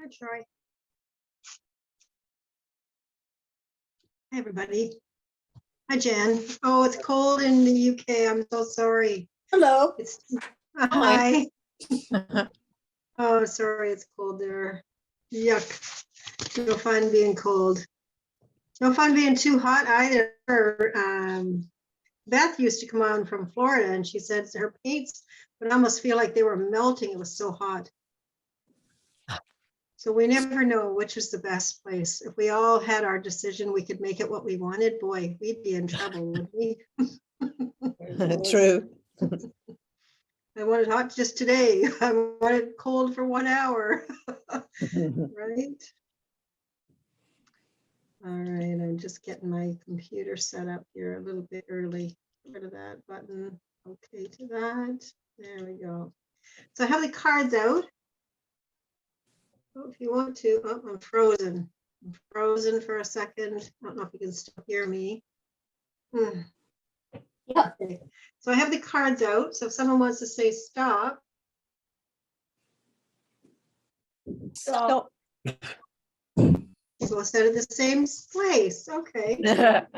Hi, Troy. Hi, everybody. Hi, Jen. Oh, it's cold in the UK. I'm so sorry. Hello. It's hi. Oh, sorry, it's cold there. Yuck. No fun being cold. No fun being too hot either. Beth used to come on from Florida, and she said her paints would almost feel like they were melting. It was so hot. So we never know which is the best place. If we all had our decision, we could make it what we wanted. Boy, we'd be in trouble, wouldn't we? True. I want it hot just today. I want it cold for 1 hour. Right? All right, I'm just getting my computer set up here a little bit early. Get rid of that button. Okay to that. There we go. So I have the cards out. Oh, if you want to, oh, I'm frozen. I'm frozen for a second. I don't know if you can still hear me. Yeah. Okay. So I have the cards out. So if someone wants to say stop. Stop. We'll set it the same place. Okay.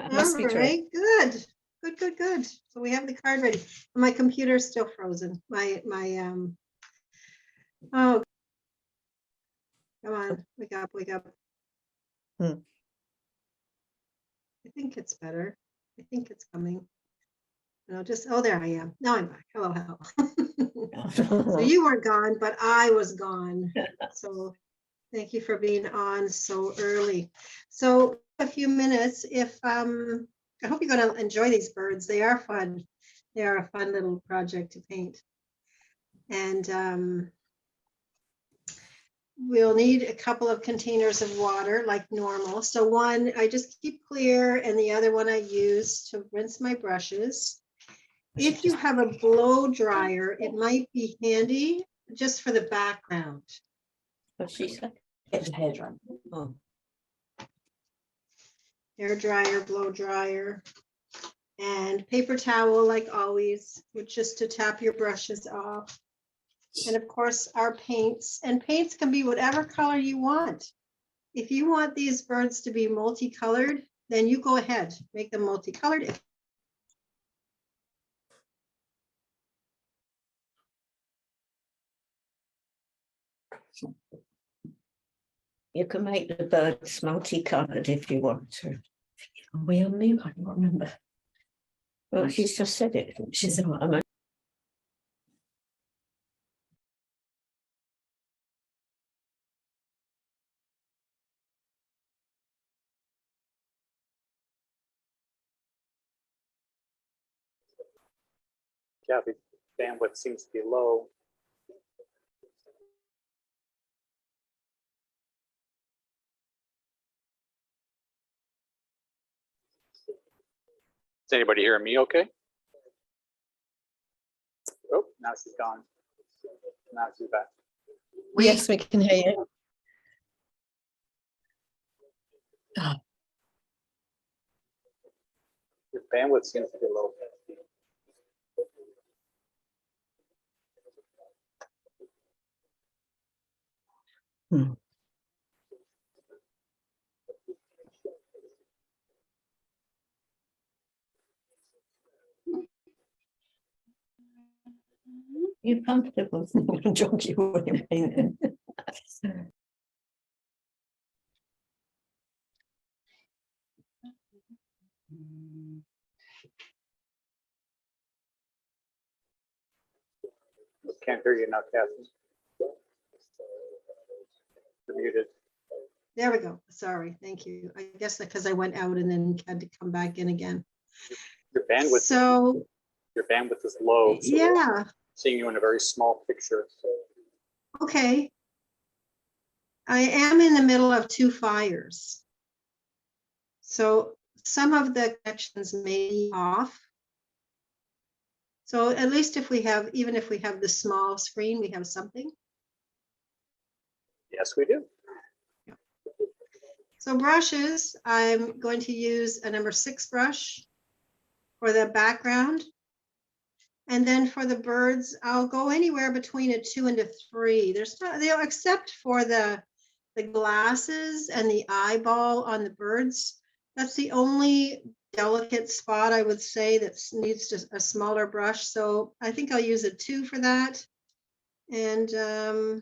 Must be All true. right. Good. Good, good, good. So we have the card ready. My computer's still frozen. Oh, come on. Wake up, wake up. Hmm. I think it's better. I think it's coming. And I'll just, oh, there I am. Now I'm back. Hello, hello. So you weren't gone, but I was gone. So thank you for being on so early. So a few minutes, if I hope you're going to enjoy these birds. They are fun. They are a fun little project to paint. And we'll need a couple of containers of water like normal. So one I just keep clear, and the other one I use to rinse my brushes. If you have a blow dryer, it might be handy just for the background. What she said. Get the hair dry. Oh. Hair dryer, blow dryer, and paper towel like always, which just to tap your brushes off. And of course our paints, and paints can be whatever color you want. If you want these birds to be multicolored, then you go ahead, make them multicolored. You can make the birds multicolored if you want to. Are we on mute? I don't remember. Well, she's just said it. She's what I'm. Kathy, bandwidth seems to be low. Is anybody hearing me okay? Oh, now she's gone. Now she's back. Yes, we can hear you. Your bandwidth seems to be low. Hmm. You're comfortable. Jog you when you're painting. Can't hear you now, Kathy. You're muted. There we go. Sorry, thank you. I guess because I went out and then had to come back in again. Your bandwidth. So your bandwidth is low. So yeah. Seeing you in a very small picture. So. Okay. I am in the middle of two fires. So some of the connections may be off. So at least if we have, even if we have the small screen, we have something. Yes, we do. Yeah. So brushes, I'm going to use a number 6 brush for the background. And then for the birds, I'll go anywhere between a 2 and a 3. There's not, they'll except for the the glasses and the eyeball on the birds, that's the only delicate spot I would say that needs just a smaller brush. So I think I'll use a 2 for that. And a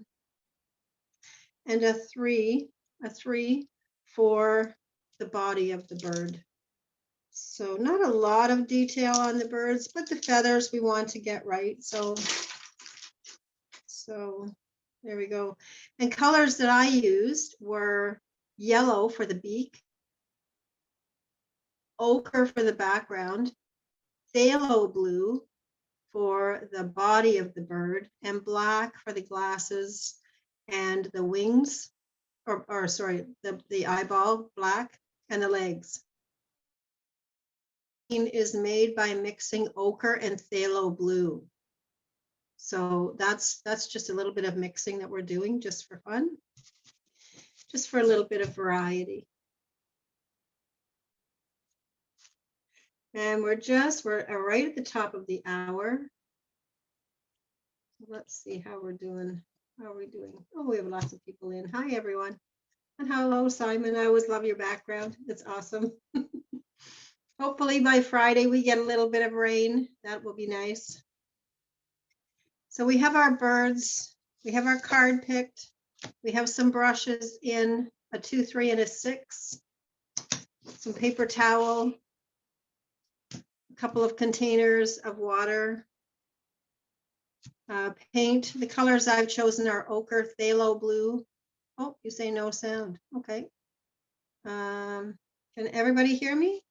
3 for the body of the bird. So not a lot of detail on the birds, but the feathers we want to get right. So there we go. And colors that I used were yellow for the beak, ochre for the background, phthalo blue for the body of the bird, and black for the glasses and the wings, or sorry, the eyeball black and the legs. Is made by mixing ochre and phthalo blue. So that's just a little bit of mixing that we're doing just for fun, just for a little bit of variety. And we're right at the top of the hour. Let's see how we're doing. How are we doing? Oh, we have lots of people in. Hi, everyone. And hello, Simon. I always love your background. It's awesome. Hopefully by Friday we get a little bit of rain. That will be nice. So we have our birds. We have our card picked. We have some brushes in a 2, 3, and a 6. Some paper towel. A couple of containers of water. Paint. The colors I've chosen are ochre, phthalo blue. Oh, you say no sound. Okay. Can everybody hear me?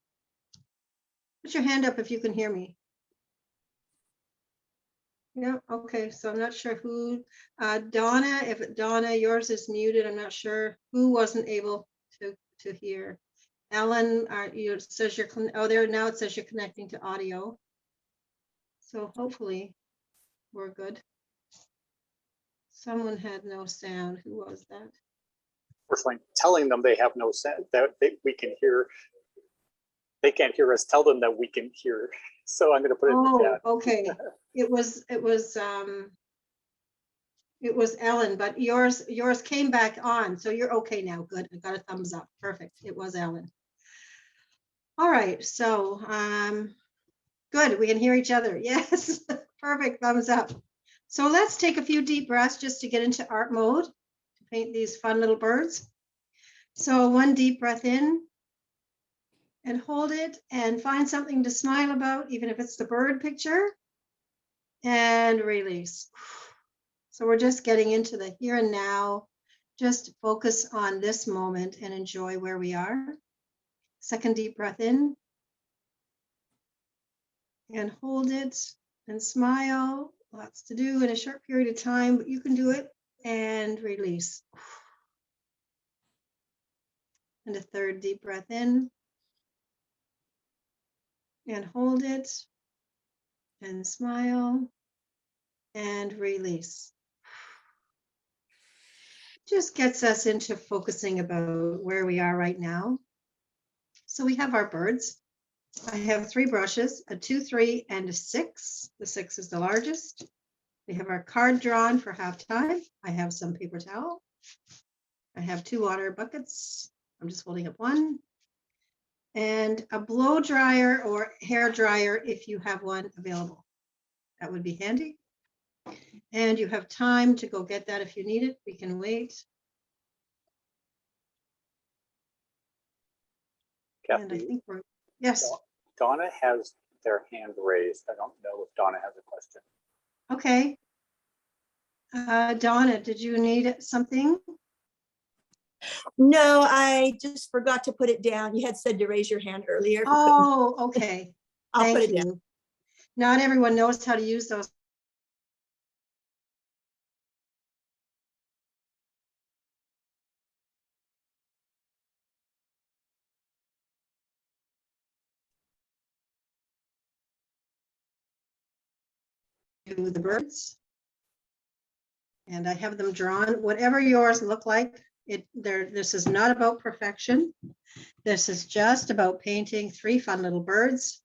Put your hand up if you can hear me. Yeah, okay, so I'm not sure who, Donna, if Donna, yours is muted, I'm not sure who wasn't able to hear. Ellen, it says you're, oh, there, now it says you're connecting to audio. So hopefully we're good. Someone had no sound. Who was that? We're telling them they have no sound, that we can hear. They can't hear us. Tell them that we can hear. So I'm going to put it in the chat. Okay. It was Ellen, but yours came back on, so you're okay now. Good. I got a thumbs up. Perfect. It was Ellen. All right. So good. We can hear each other. Yes. Perfect. Thumbs up. So let's take a few deep breaths just to get into art mode to paint these fun little birds. So one deep breath in. And hold it and find something to smile about, even if it's the bird picture, and release. So we're just getting into the here and now. Just focus on this moment and enjoy where we are. Second deep breath in. And hold it and smile. Lots to do in a short period of time, but you can do it. And release. And a third deep breath in. And hold it and smile and release. Just gets us into focusing about where we are right now. So we have our birds. I have 3 brushes, a 2, 3, and a 6. The 6 is the largest. We have our card drawn for half time. I have some paper towel. I have 2 water buckets. I'm just holding up one. And a blow dryer or hair dryer if you have one available. That would be handy. And you have time to go get that if you need it. We can wait. Kathy, And I think we're, yes. Donna has their hand raised. I don't know if Donna has a question. Okay. Donna, did you need something? No, I just forgot to put it down. You had said to raise your hand earlier. Oh, okay. I'll Thank put it you. down. Not everyone knows how to use those. Do the birds. And I have them drawn, whatever yours look like. This is not about perfection. This is just about painting 3 fun little birds.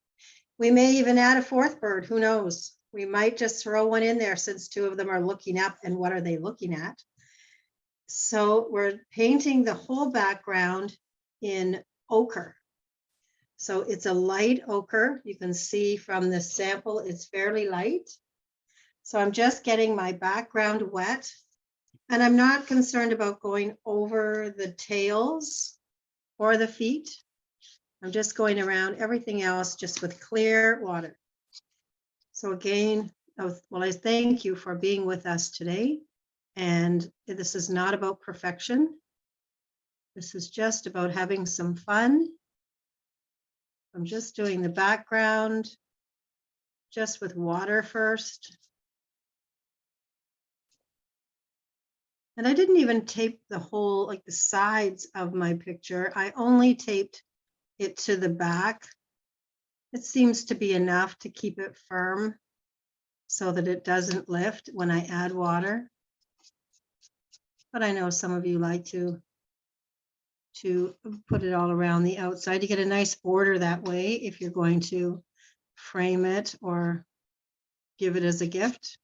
We may even add a 4th bird, who knows? We might just throw one in there since 2 of them are looking up, and what are they looking at? So we're painting the whole background in ochre. So it's a light ochre. You can see from the sample, it's fairly light. So I'm just getting my background wet, and I'm not concerned about going over the tails or the feet. I'm just going around everything else just with clear water. So again, well, I thank you for being with us today. And this is not about perfection. This is just about having some fun. I'm just doing the background just with water first. And I didn't even tape the whole, like the sides of my picture. I only taped it to the back. It seems to be enough to keep it firm so that it doesn't lift when I add water. But I know some of you like to put it all around the outside. You get a nice border that way if you're going to frame it or give it as a gift.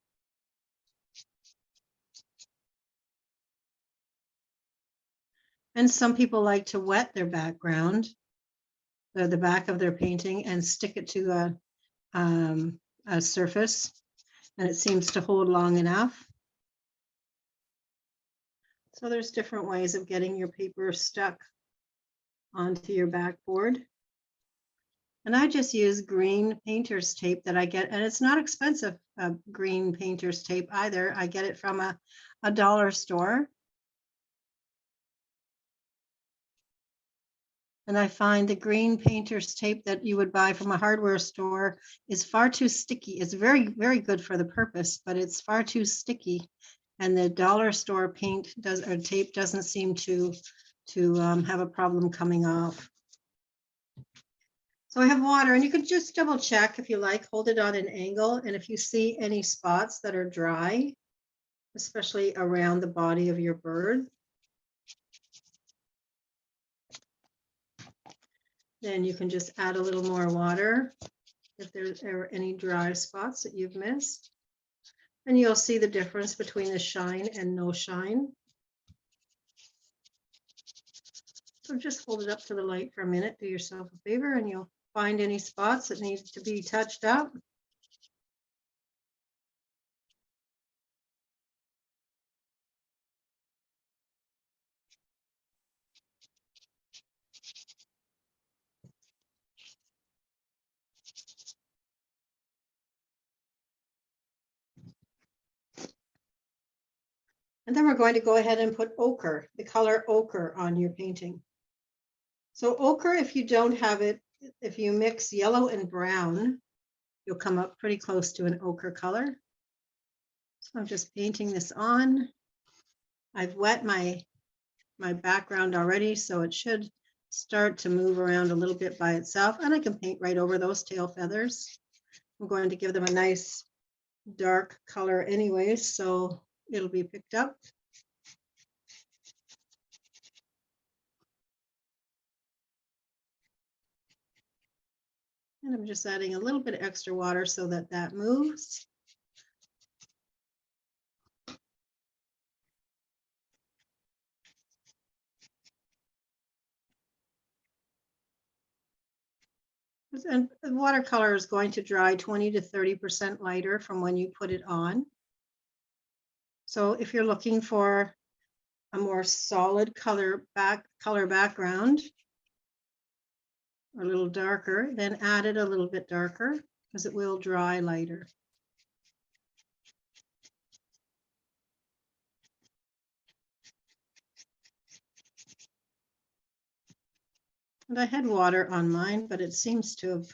And some people like to wet their background, the back of their painting, and stick it to a surface, and it seems to hold long enough. So there's different ways of getting your paper stuck onto your backboard. And I just use green painter's tape that I get, and it's not expensive, green painter's tape either. I get it from a dollar store. And I find the green painter's tape that you would buy from a hardware store is far too sticky. It's very, very good for the purpose, but it's far too sticky. And the dollar store paint or tape doesn't seem to have a problem coming off. So I have water, and you can just double check if you like, hold it on an angle. And if you see any spots that are dry, especially around the body of your bird, then you can just add a little more water if there's ever any dry spots that you've missed. And you'll see the difference between the shine and no shine. So just hold it up to the light for a minute, do yourself a favor, and you'll find any spots that need to be touched up. And then we're going to go ahead and put ochre, the color ochre, on your painting. So ochre, if you don't have it, if you mix yellow and brown, you'll come up pretty close to an ochre color. So I'm just painting this on. I've wet my background already, so it should start to move around a little bit by itself, and I can paint right over those tail feathers. I'm going to give them a nice dark color anyway, so it'll be picked up. And I'm just adding a little bit of extra water so that that moves. And the watercolor is going to dry 20 to 30% lighter from when you put it on. So if you're looking for a more solid color background, or a little darker, then add it a little bit darker because it will dry lighter. And I had water on mine, but it seems to have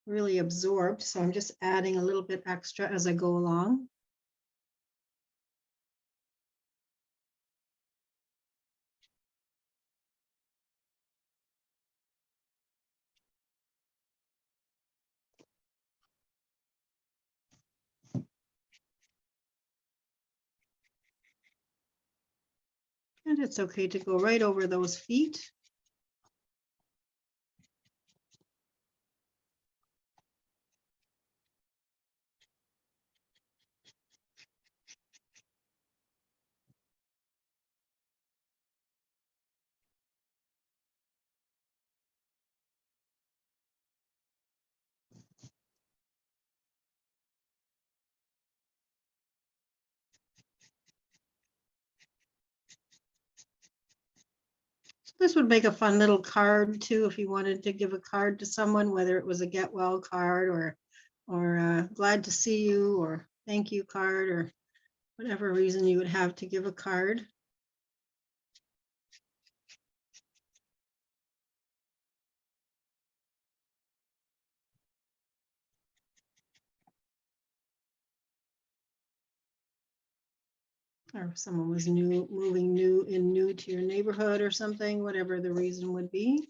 really absorbed, so I'm just adding a little bit extra as I go along. And it's okay to go right over those feet. This would make a fun little card too, if you wanted to give a card to someone, whether it was a get well card or glad to see you or thank you card or whatever reason you would have to give a card. Or if someone was moving new to your neighborhood or something, whatever the reason would be.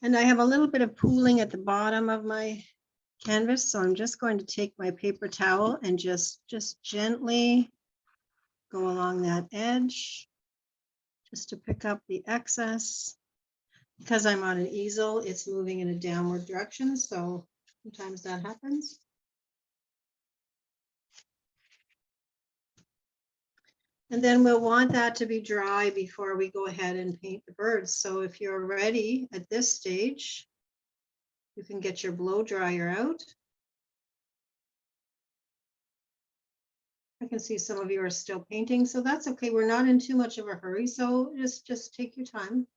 And I have a little bit of pooling at the bottom of my canvas, so I'm just going to take my paper towel and just gently go along that edge just to pick up the excess. Because I'm on an easel, it's moving in a downward direction, so sometimes that happens. And then we'll want that to be dry before we go ahead and paint the birds. So if you're ready at this stage, you can get your blow dryer out. I can see some of you are still painting, so that's okay. We're not in too much of a hurry, so just take your time.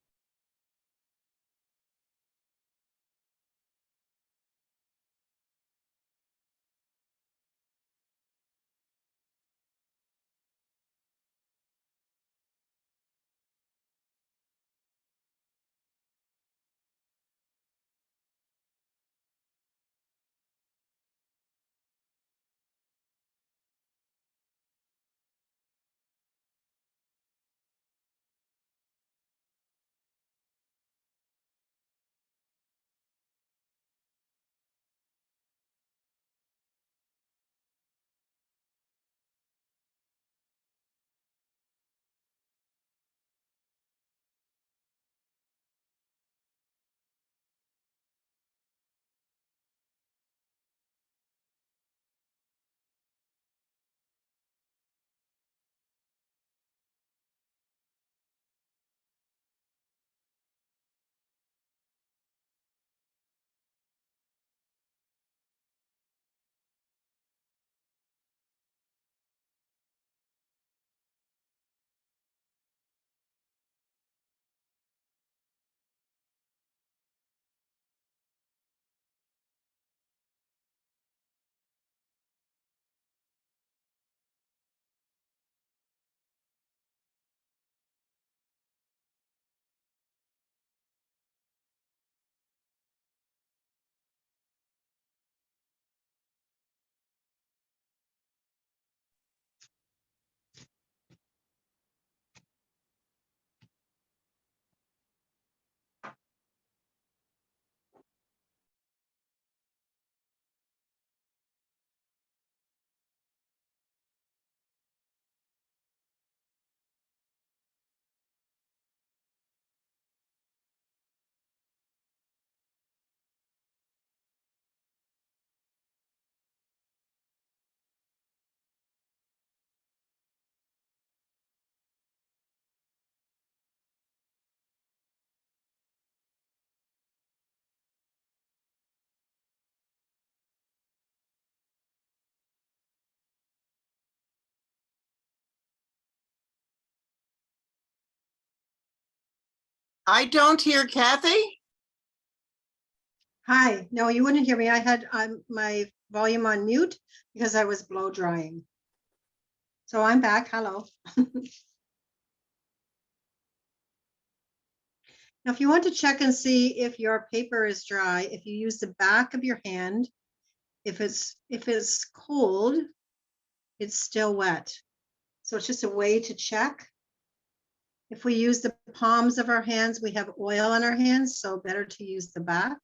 I don't hear Kathy. Hi, no, you wouldn't hear me. I had my volume on mute because I was blow drying. So I'm back. Hello. Now, if you want to check and see if your paper is dry, if you use the back of your hand, if it's cold, it's still wet. So it's just a way to check. If we use the palms of our hands, we have oil on our hands, so better to use the back.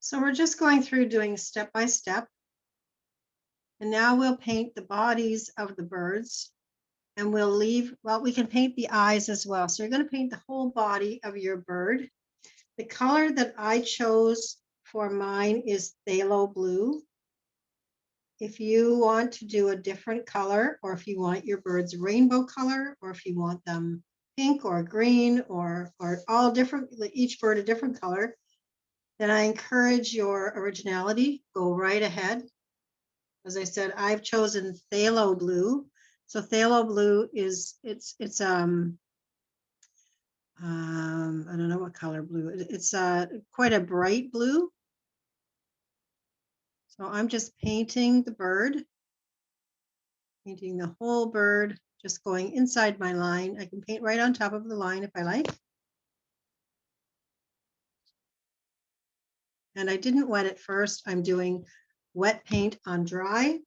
So we're just going through doing step by step. And now we'll paint the bodies of the birds. And we'll leave, well, we can paint the eyes as well. So you're going to paint the whole body of your bird. The color that I chose for mine is phthalo blue. if you want to do a different color, or if you want your birds rainbow color, or if you want them pink or green or all different, each bird a different color, then I encourage your originality. Go right ahead. As I said, I've chosen phthalo blue. So phthalo blue is I don't know what color blue. It's quite a bright blue. So I'm just painting the bird, painting the whole bird, just going inside my line. I can paint right on top of the line if I like. And I didn't wet it first. I'm doing wet paint on dry.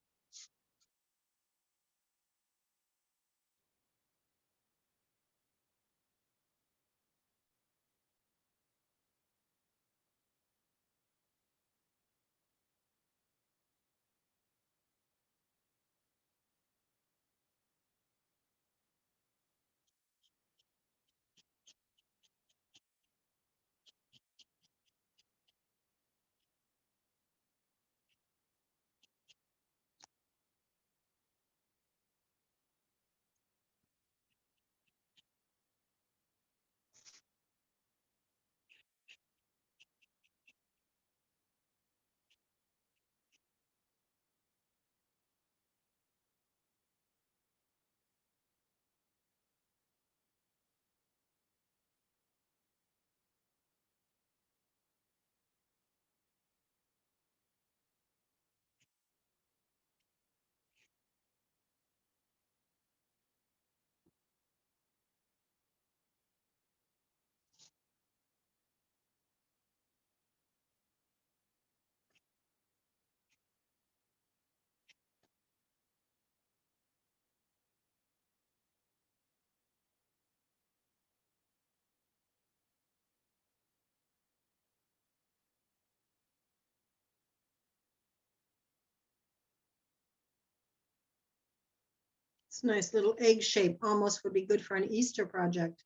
It's a nice little egg shape, almost would be good for an Easter project.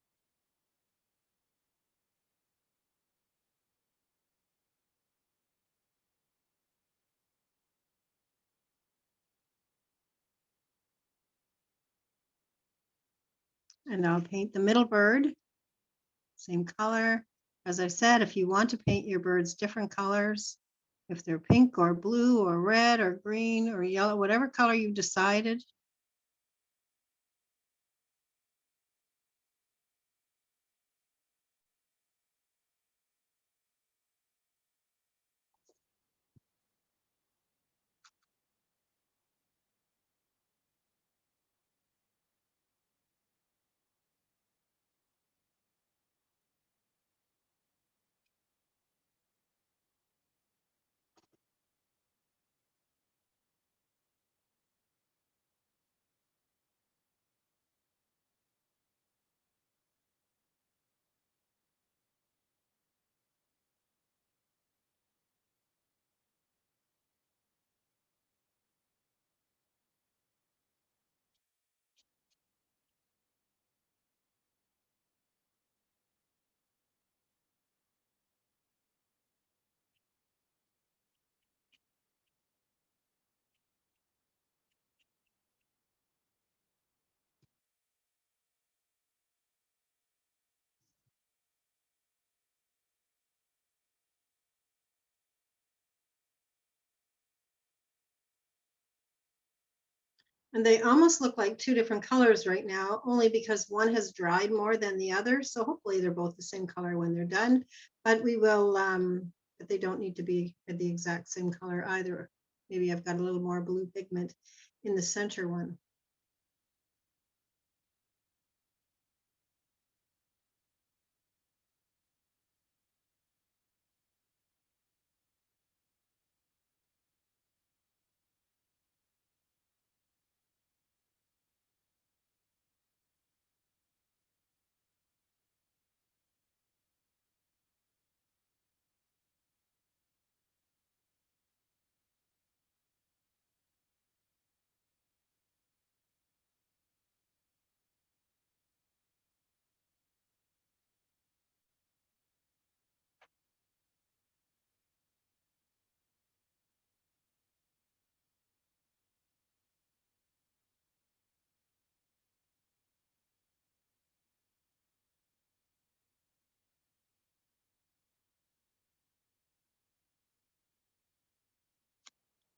And I'll paint the middle bird, same color. As I said, if you want to paint your birds different colors, if they're pink or blue or red or green or yellow, whatever color you've decided, and they almost look like two different colors right now, only because one has dried more than the other. So hopefully they're both the same color when they're done, but we will, but they don't need to be the exact same color either. Maybe I've got a little more blue pigment in the center one.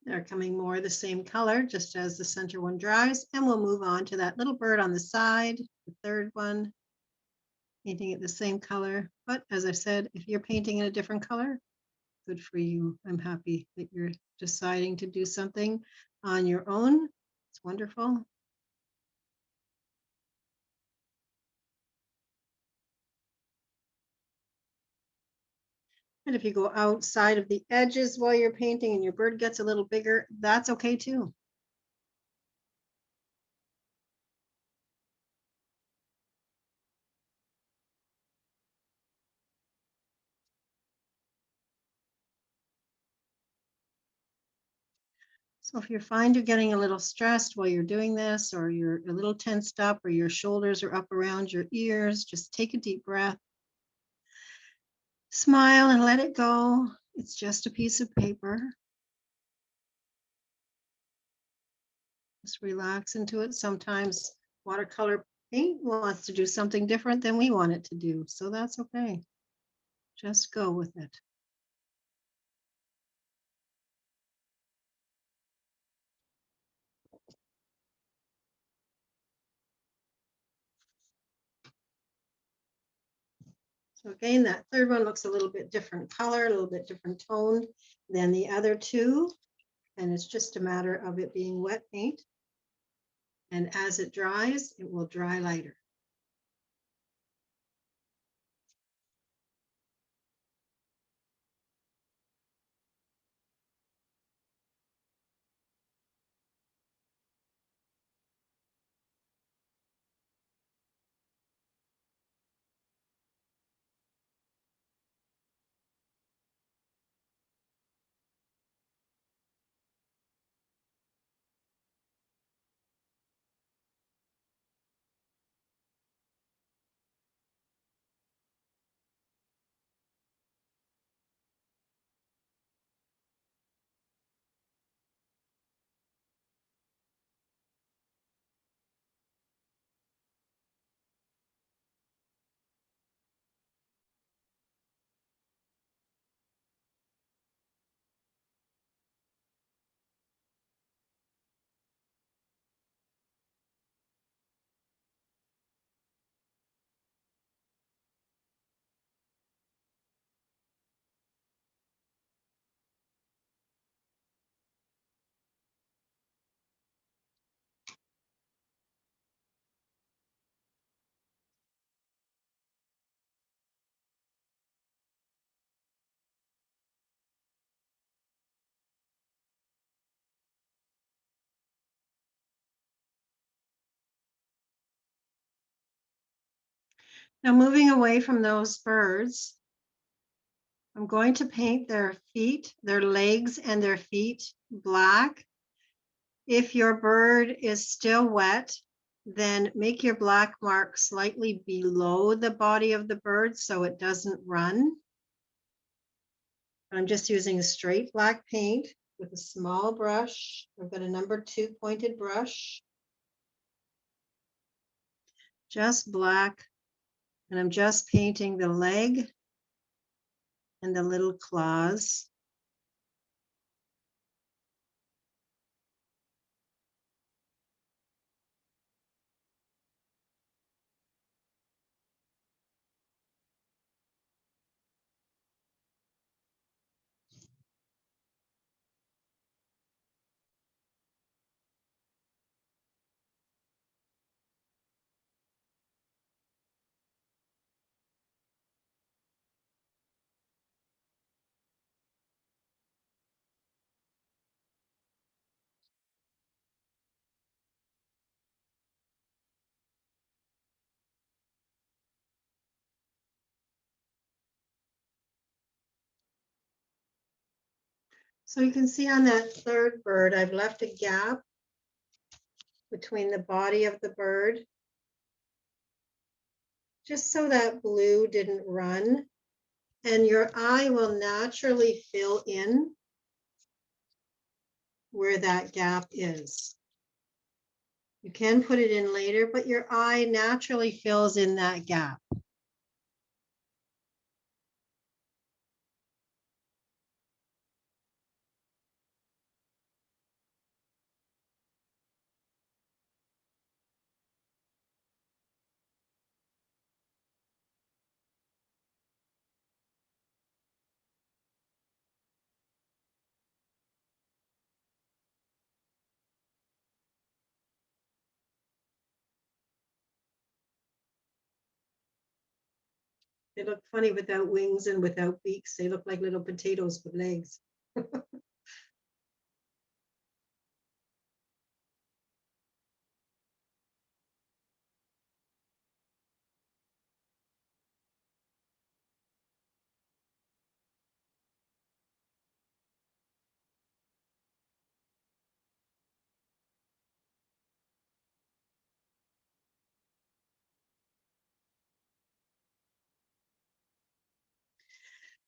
They're coming more the same color, just as the center one dries, and we'll move on to that little bird on the side, the third one. Painting it the same color, but as I said, if you're painting in a different color, good for you. I'm happy that you're deciding to do something on your own. It's wonderful. And if you go outside of the edges while you're painting and your bird gets a little bigger, that's okay too. So if you find you're getting a little stressed while you're doing this, or you're a little tensed up, or your shoulders are up around your ears, just take a deep breath. Smile and let it go. It's just a piece of paper. Just relax into it. Sometimes watercolor paint wants to do something different than we want it to do, so that's okay. Just go with it. So again, that third one looks a little bit different color, a little bit different tone than the other two. And it's just a matter of it being wet paint. And as it dries, it will dry lighter. Now moving away from those birds, I'm going to paint their feet, their legs and their feet black. If your bird is still wet, then make your black mark slightly below the body of the bird so it doesn't run. I'm just using straight black paint with a small brush. I've got a number 2 pointed brush. Just black. And I'm just painting the leg and the little claws. So you can see on that third bird, I've left a gap between the body of the bird, just so that blue didn't run. And your eye will naturally fill in where that gap is. You can put it in later, but your eye naturally fills in that gap. They look funny without wings and without beaks. They look like little potatoes with legs.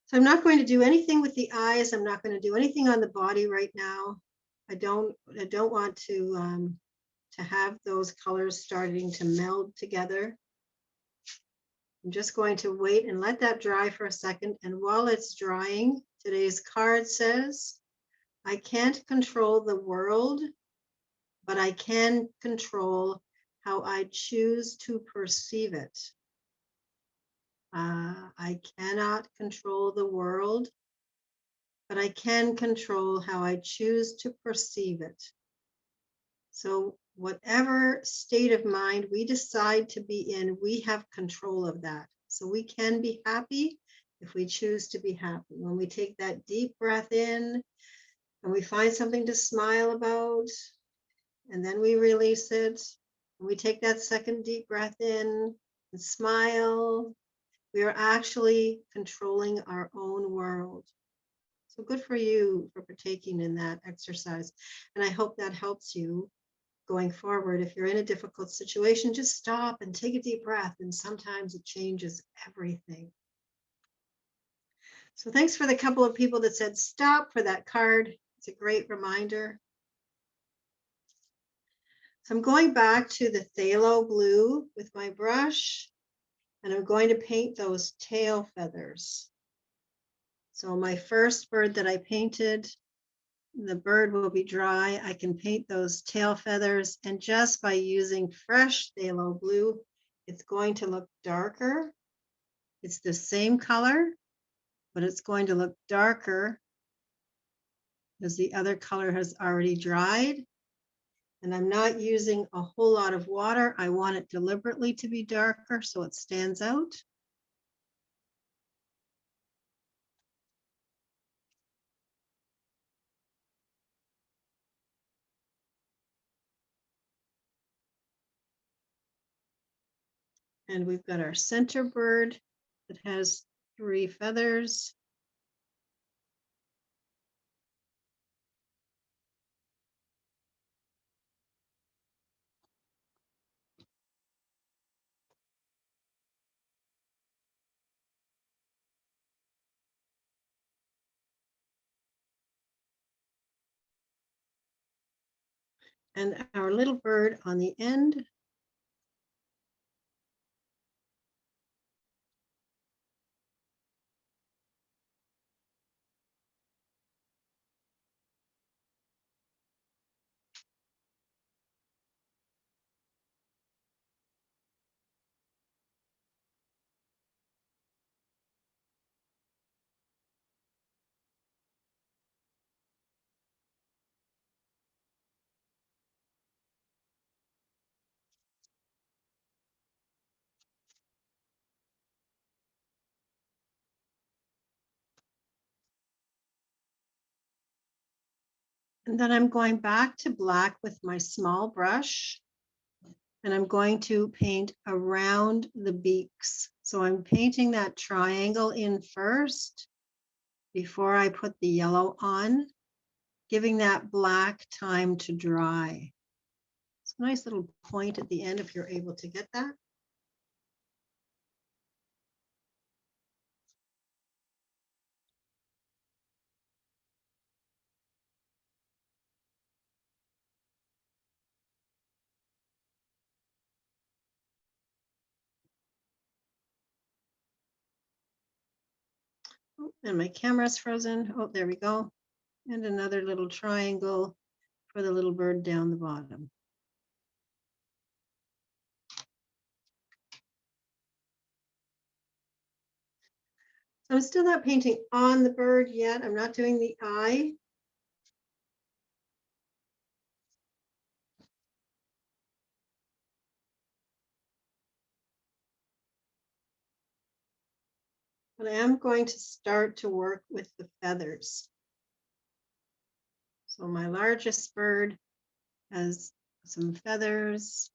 So I'm not going to do anything with the eyes. I'm not going to do anything on the body right now. I don't want to have those colors starting to meld together. I'm just going to wait and let that dry for a second. And while it's drying, today's card says, I can't control the world, but I can control how I choose to perceive it. I cannot control the world, but I can control how I choose to perceive it. So whatever state of mind we decide to be in, we have control of that. So we can be happy if we choose to be happy. When we take that deep breath in and we find something to smile about, and then we release it, and we take that second deep breath in and smile, we are actually controlling our own world. So good for you for partaking in that exercise. And I hope that helps you going forward. If you're in a difficult situation, just stop and take a deep breath. And sometimes it changes everything. So thanks for the couple of people that said stop for that card. It's a great reminder. So I'm going back to the phthalo blue with my brush, and I'm going to paint those tail feathers. So my first bird that I painted, the bird will be dry. I can paint those tail feathers, and just by using fresh phthalo blue, it's going to look darker. It's the same color, but it's going to look darker because the other color has already dried. And I'm not using a whole lot of water. I want it deliberately to be darker so it stands out. And we've got our center bird that has 3 feathers. And our little bird on the end. And then I'm going back to black with my small brush, and I'm going to paint around the beaks. So I'm painting that triangle in first before I put the yellow on, giving that black time to dry. It's a nice little point at the end if you're able to get that. Oh, and my camera's frozen. Oh, there we go. And another little triangle for the little bird down the bottom. So I'm still not painting on the bird yet. I'm not doing the eye. But I am going to start to work with the feathers. So my largest bird has some feathers.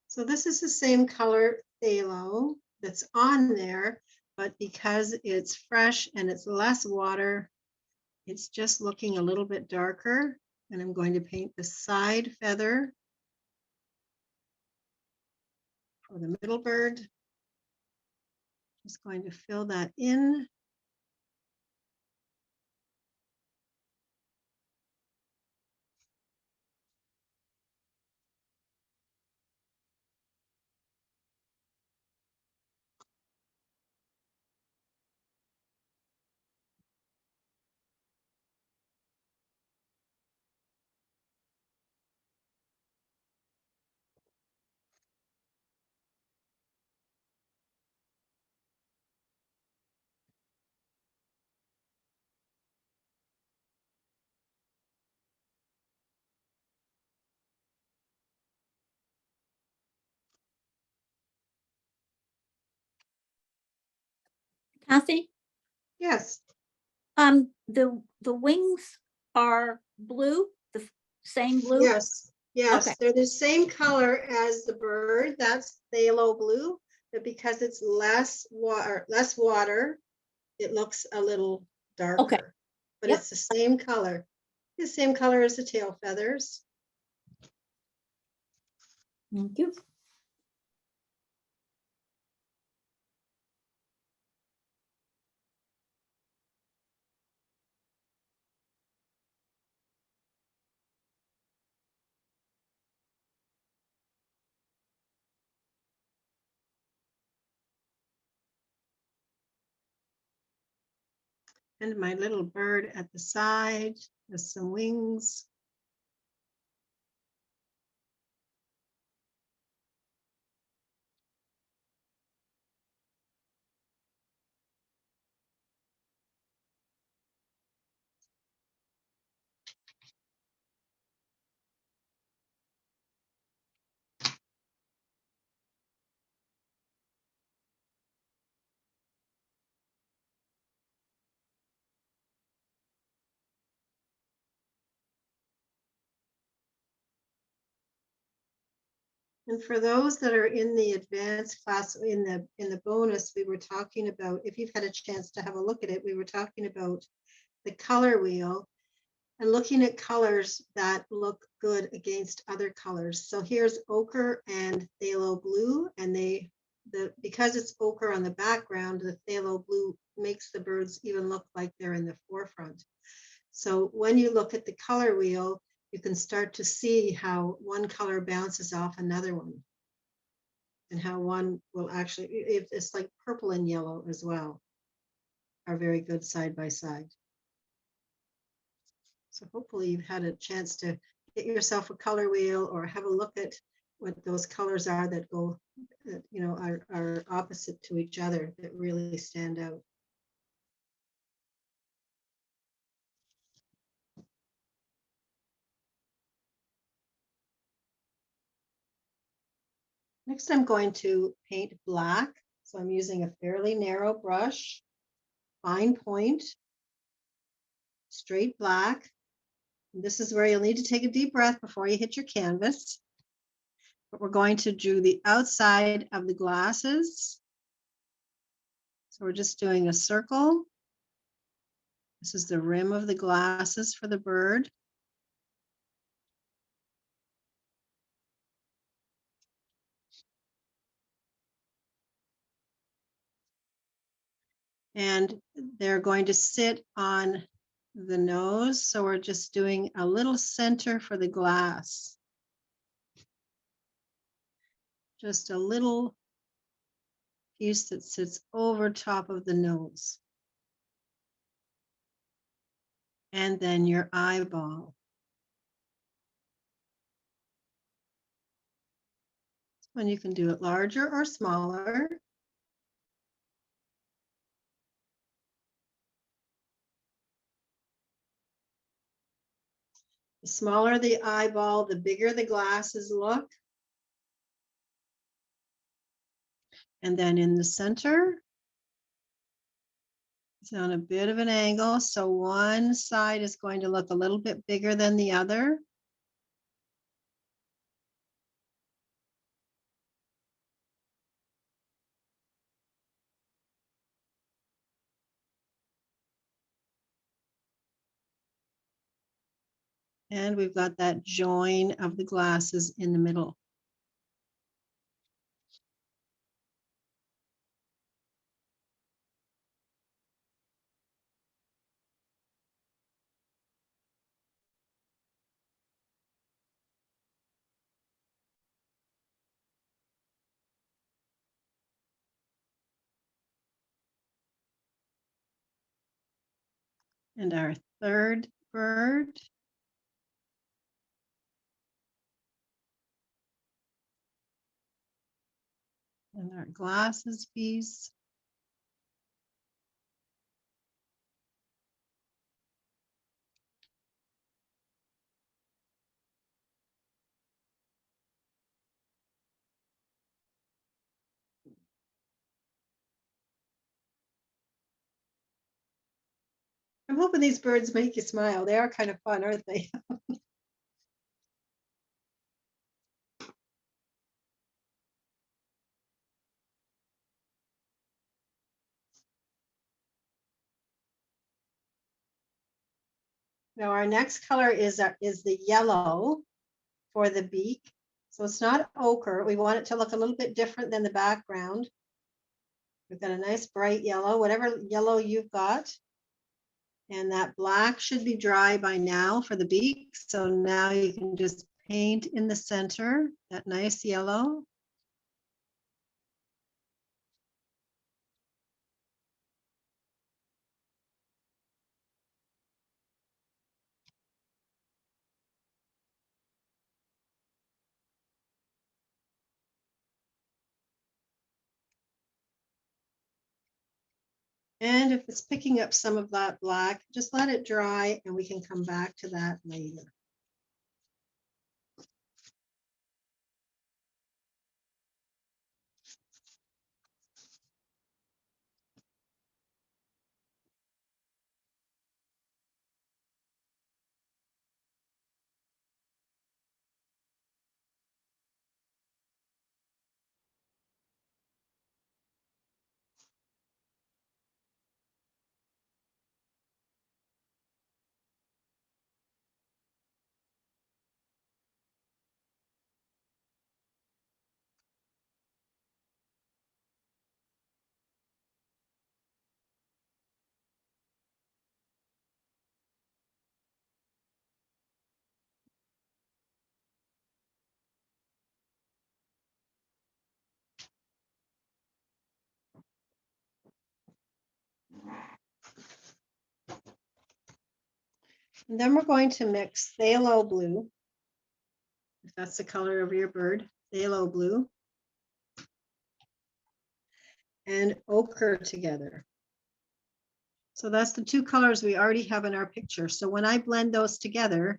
So this is the same color phthalo that's on there, but because it's fresh and it's less water, it's just looking a little bit darker. And I'm going to paint the side feather for the middle bird. Just going to fill that in. Kathy, Yes, the wings are blue, the same blue? yes, yes. Okay. They're the same color as the bird. That's phthalo blue, but because it's less water, it looks a little darker. But Yep. it's the same color. The same color as the tail feathers. Thank you. And my little bird at the side with some wings. And for those that are in the advanced class, in the bonus, we were talking about, if you've had a chance to have a look at it, we were talking about the color wheel and looking at colors that look good against other colors. So here's ochre and phthalo blue, and because it's ochre on the background, the phthalo blue makes the birds even look like they're in the forefront. So when you look at the color wheel, you can start to see how one color bounces off another one, and how one will actually, it's like purple and yellow as well, are very good side by side. So hopefully you've had a chance to get yourself a color wheel or have a look at what those colors are that go, that, you know, are opposite to each other, that really stand out. Next, I'm going to paint black. So I'm using a fairly narrow brush, fine point, straight black. And this is where you'll need to take a deep breath before you hit your canvas. But we're going to do the outside of the glasses. So we're just doing a circle. This is the rim of the glasses for the bird. And they're going to sit on the nose. So we're just doing a little center for the glass. Just a little piece that sits over top of the nose. And then your eyeball. And you can do it larger or smaller. The smaller the eyeball, the bigger the glasses look. And then in the center, it's on a bit of an angle, so one side is going to look a little bit bigger than the other. And we've got that join of the glasses in the middle. And our third bird. And our glasses piece. I'm hoping these birds make you smile. They are kind of fun, aren't they? Now our next color is the yellow for the beak. So it's not ochre. We want it to look a little bit different than the background. We've got a nice bright yellow, whatever yellow you've got. And that black should be dry by now for the beak. So now you can just paint in the center, that nice yellow. And if it's picking up some of that black, just let it dry and we can come back to that later. And then we're going to mix phthalo blue, if that's the color of your bird, phthalo blue, and ochre together. So that's the two colors we already have in our picture. So when I blend those together,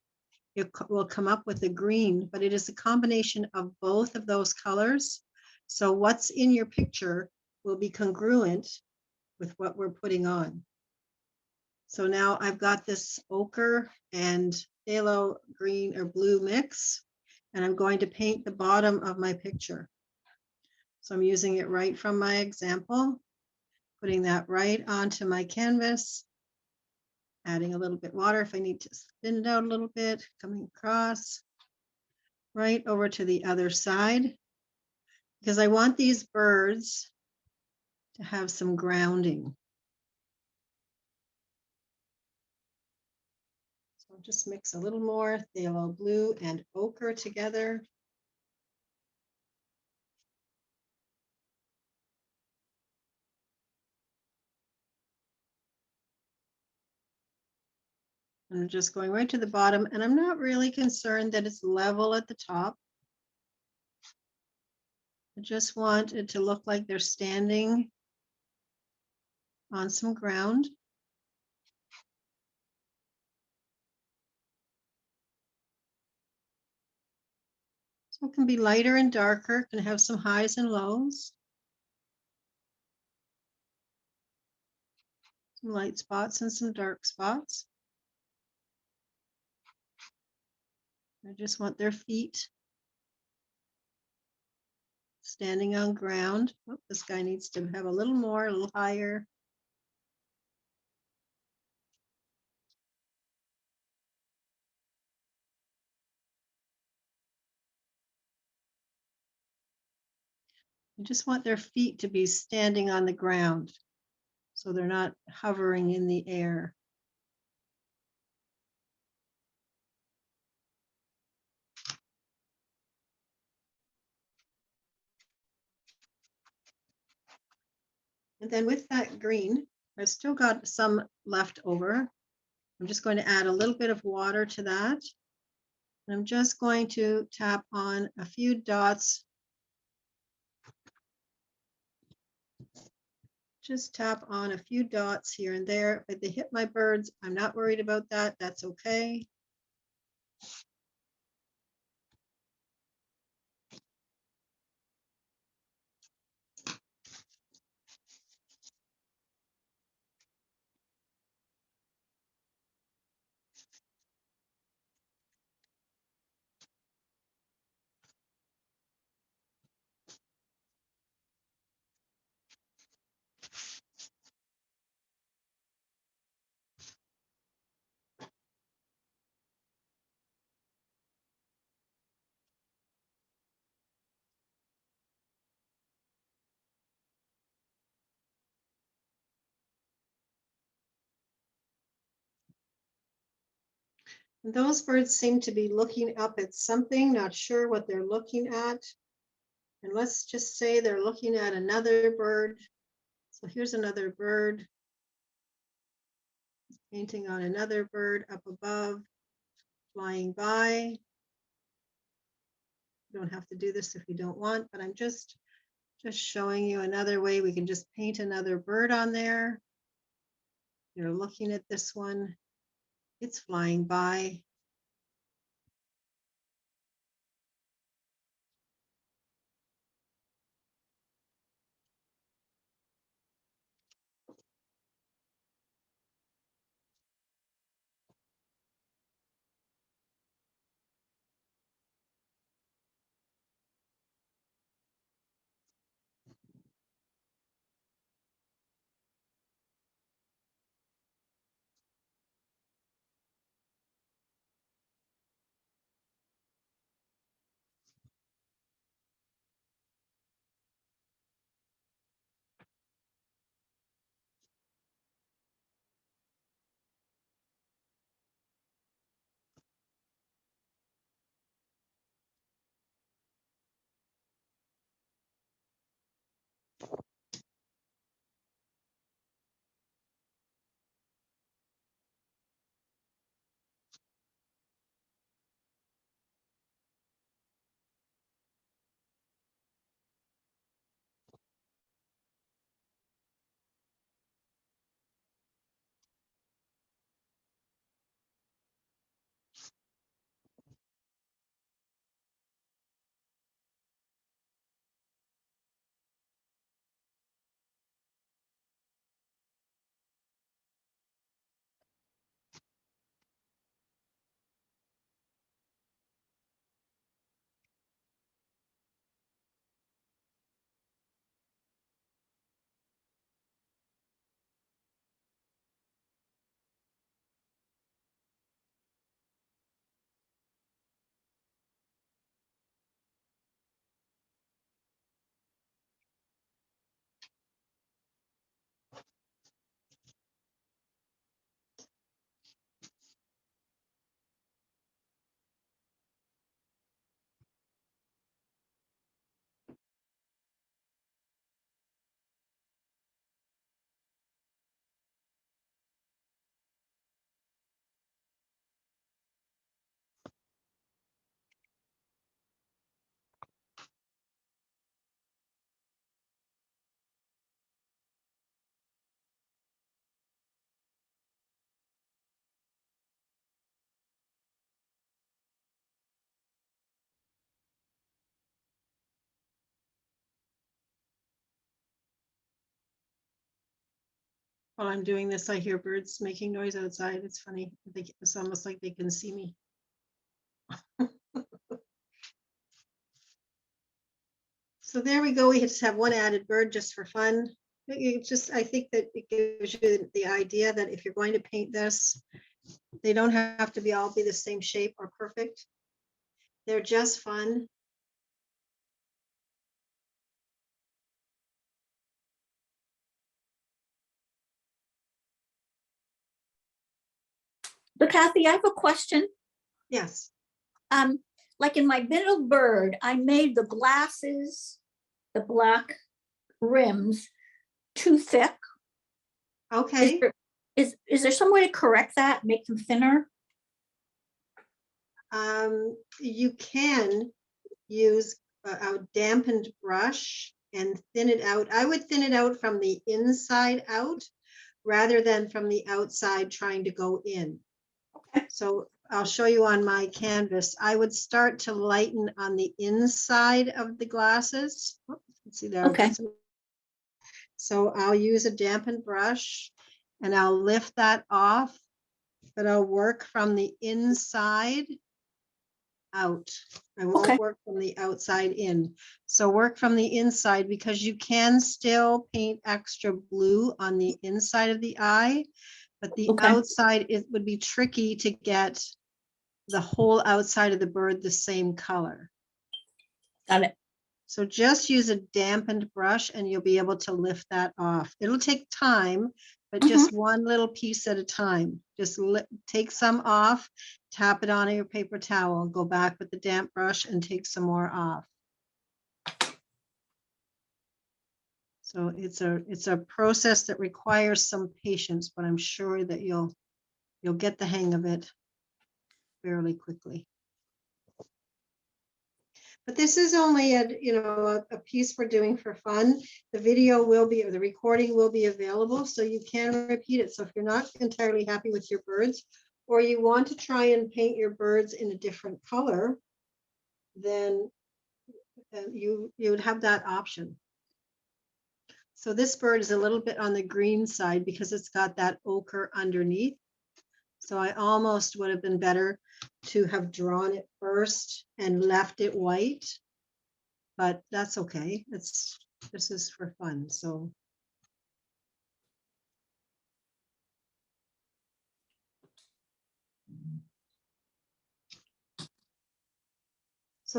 it will come up with a green, but it is a combination of both of those colors. So what's in your picture will be congruent with what we're putting on. So now I've got this ochre and phthalo green or blue mix, and I'm going to paint the bottom of my picture. So I'm using it right from my example, putting that right onto my canvas, adding a little bit water if I need to thin it out a little bit, coming across, right over to the other side, because I want these birds to have some grounding. So I'll just mix a little more phthalo blue and ochre together. I'm just going right to the bottom, and I'm not really concerned that it's level at the top. I just want it to look like they're standing on some ground. So it can be lighter and darker, can have some highs and lows. Some light spots and some dark spots. I just want their feet standing on ground. Oh, this guy needs to have a little more, a little higher. I just want their feet to be standing on the ground, so they're not hovering in the air. And then with that green, I've still got some left over. I'm just going to add a little bit of water to that. And I'm just going to tap on a few dots. Just tap on a few dots here and there. If they hit my birds, I'm not worried about that. That's okay. And those birds seem to be looking up at something, not sure what they're looking at. And let's just say they're looking at another bird. So here's another bird. Painting on another bird up above, flying by. You don't have to do this if you don't want, but I'm just showing you another way we can just paint another bird on there. You're looking at this one, it's flying by. While I'm doing this, I hear birds making noise outside. It's funny. It's almost like they can see me. So there we go. We just have one added bird just for fun. I think that it gives you the idea that if you're going to paint this, they don't have to all be the same shape or perfect. They're just fun. But Kathy, I have a question. Yes. Like in my middle bird, I made the glasses, the black rims, too thick. Okay. Is there some way to correct that, make them thinner? You can use a dampened brush and thin it out. I would thin it out from the inside out rather than from the outside trying to go in. Okay. So I'll show you on my canvas. I would start to lighten on the inside of the glasses. Oh, let's see there. Okay. So I'll use a dampened brush and I'll lift that off, but I'll work from the inside out. I won't Okay. work from the outside in. So work from the inside because you can still paint extra blue on the inside of the eye, but the Okay. outside, it would be tricky to get the whole outside of the bird the same color. Got it. So just use a dampened brush and you'll be able to lift that off. It'll take time, but just one little piece at a time. Just take some off, tap it on your paper towel, go back with the damp brush and take some more off. So it's a process that requires some patience, but I'm sure that you'll get the hang of it fairly quickly. But this is only a piece we're doing for fun. The video will be, or the recording will be available, so you can repeat it. So if you're not entirely happy with your birds, or you want to try and paint your birds in a different color, then you would have that option. So this bird is a little bit on the green side because it's got that ochre underneath. So I almost would have been better to have drawn it first and left it white, but that's okay. This is for fun. So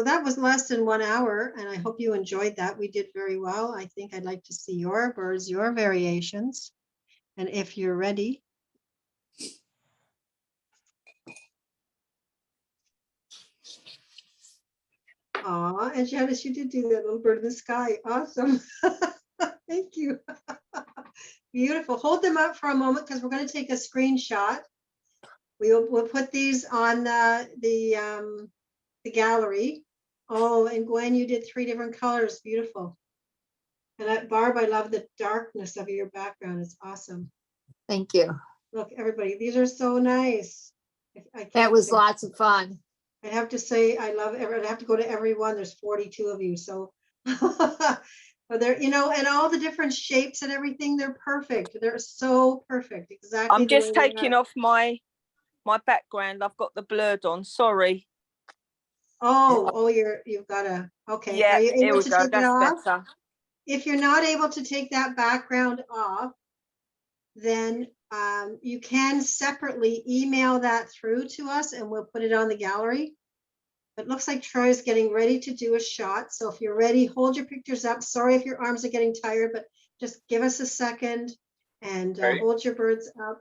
that was less than 1 hour, and I hope you enjoyed that. We did very well. I think I'd like to see your birds, your variations, and if you're ready. Aw, and Janice, you did do that little bird in the sky. Awesome. Thank you. Beautiful. Hold them up for a moment because we're going to take a screenshot. We'll put these on the gallery. Oh, and Gwen, you did 3 different colors. Beautiful. And Barb, I love the darkness of your background. It's awesome. Thank you. Look, everybody, these are so nice. That was lots of fun. I have to say, I have to go to every one. There's 42 of you. So, but they're, and all the different shapes and everything, they're perfect. They're so perfect. Exactly. I'm just taking off my background. I've got the blurred on. Sorry. Oh, you've got a, okay. Yeah, Are you here able we to go. take it That's off? better. If you're not able to take that background off, then you can separately email that through to us and we'll put it on the gallery. It looks like Troy's getting ready to do a shot. So if you're ready, hold your pictures up. Sorry if your arms are getting tired, but just give us a second and hold your birds up.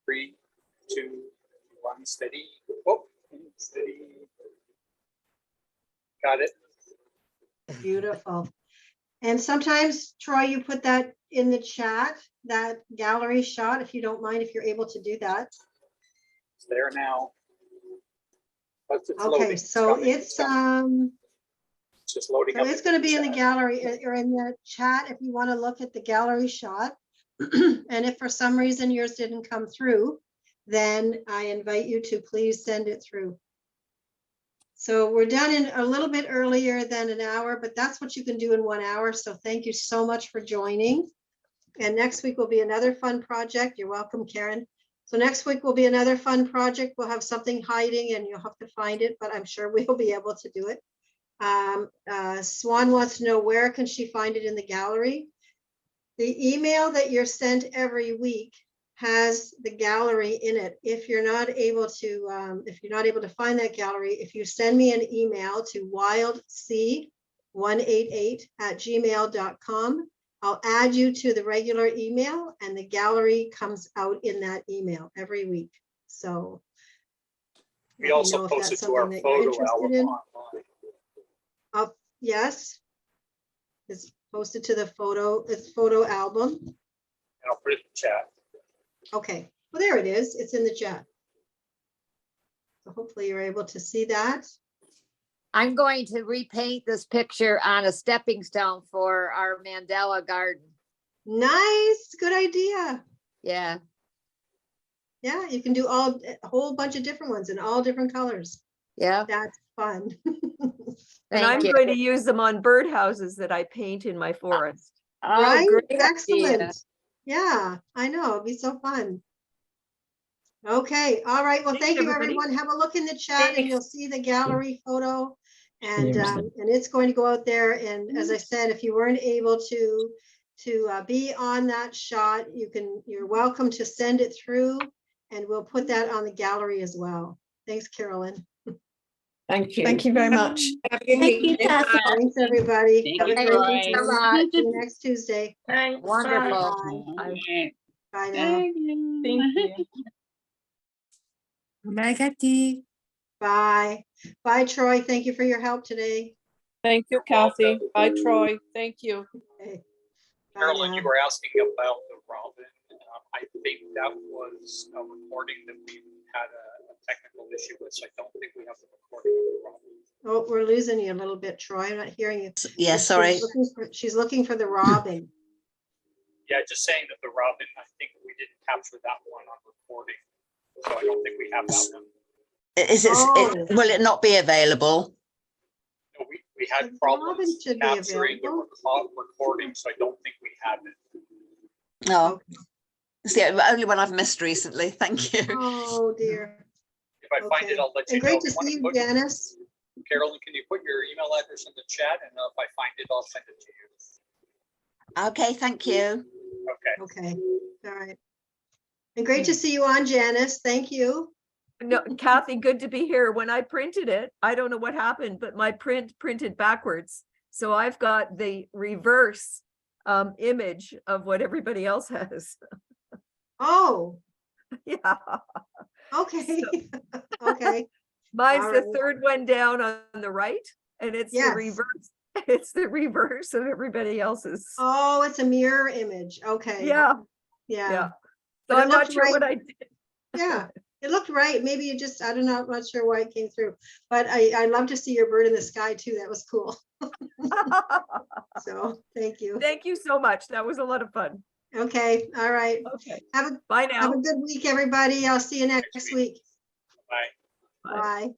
3, 2, 1, steady. Oh, steady. Got it. Beautiful. And sometimes, Troy, you put that in the chat, that gallery shot, if you don't mind, if you're able to do that. It's there now. It's Okay, loading. so coming, it's coming. It's just loading so up. it's going to be in the chat. gallery or in the chat if you want to look at the gallery shot. And if for some reason yours didn't come through, then I invite you to please send it through. So we're done in a little bit earlier than an hour, but that's what you can do in 1 hour. So thank you so much for joining. And next week will be another fun project. You're welcome, Karen. So next week will be another fun project. We'll have something hiding and you'll have to find it, but I'm sure we'll be able to do it. Swan wants to know, where can she find it in the gallery? The email that you're sent every week has the gallery in it. If you're not able to find that gallery, if you send me an email to wildc188@gmail.com, I'll add you to the regular email and the gallery comes out in that email every week. So We let me know also if that's posted to our something that you're photo interested album in. online. Yes. It's posted to the photo album. And I'll put it in the chat. Okay, well, there it is. It's in the chat. So hopefully you're able to see that. I'm going to repaint this picture on a stepping stone for our Mandela garden. Nice, good idea. Yeah, Yeah, you can do a whole bunch of different ones in all different colors. yeah. That's fun. And I'm Thank you. going to use them on birdhouses that I paint in my forest. Oh, Right? great idea. Excellent. Yeah, I know, it'd be so fun. Okay, all right. Well, Thanks, thank you, everybody. everyone. Have a look in the chat and Thanks. you'll see the gallery photo. And, Yeah. and it's going to go out there. And as I said, if you weren't able to be on that shot, you're welcome to send it through and we'll put that on the gallery as well. Thanks, Carolyn. Thank you. Thank you very much. Thank you, Kathy. Thanks, everybody. Thank Have a you, great Thank Troy. you so weekend. much. See you next Tuesday. Thanks. Wonderful. Bye. Bye. Bye now. Thank you. Thank you. Bye, Kathy. Bye. Bye, Troy. Thank you for your help today. Thank you, Kathy. Bye, Troy. Thank you. Okay. Bye Carolyn, now. you were asking about the Robin. I think that was a recording that we had a technical issue with, so I don't think we have the recording of the Robin. Oh, we're losing you a little bit, Troy. I'm not hearing you. Yeah, She's sorry. She's looking for the robin. Yeah, just saying that the Robin, I think we didn't capture that one on recording, so I don't think we have that one. Is it, Oh. will it not be available? No, we had The Robin problems should be capturing the available. recording, so I don't think we have it. No, Okay. it's the only one I've missed recently. Thank you. Oh, dear. If I find Okay. it, I'll let you And know. great If to you wanna see you, put- Janice. Carolyn, can you put your email address in the chat? And if I find it, I'll send it to you. Okay, thank you. Okay. Okay, all right. And great to see you on, Janice. Thank you. No, Kathy, good to be here. When I printed it, I don't know what happened, but my print printed backwards. So I've got the reverse image of what everybody else has. Oh, Yeah, okay. Okay, mine's All the right. third one down on the right, and it's the Yes. reverse. It's the reverse of everybody else's. oh, it's a mirror image. Okay. Yeah, Yeah, yeah. So But it I'm not looked sure what right. I did. yeah. It looked right. Maybe you just, I don't know, I'm not sure why it came through. But I love to see your bird in the sky too. That was cool. So, thank you. Thank you so much. That was a lot of fun. Okay, all right. Okay, Have bye a now. good week, everybody. I'll see you next week. Bye. Bye. Bye.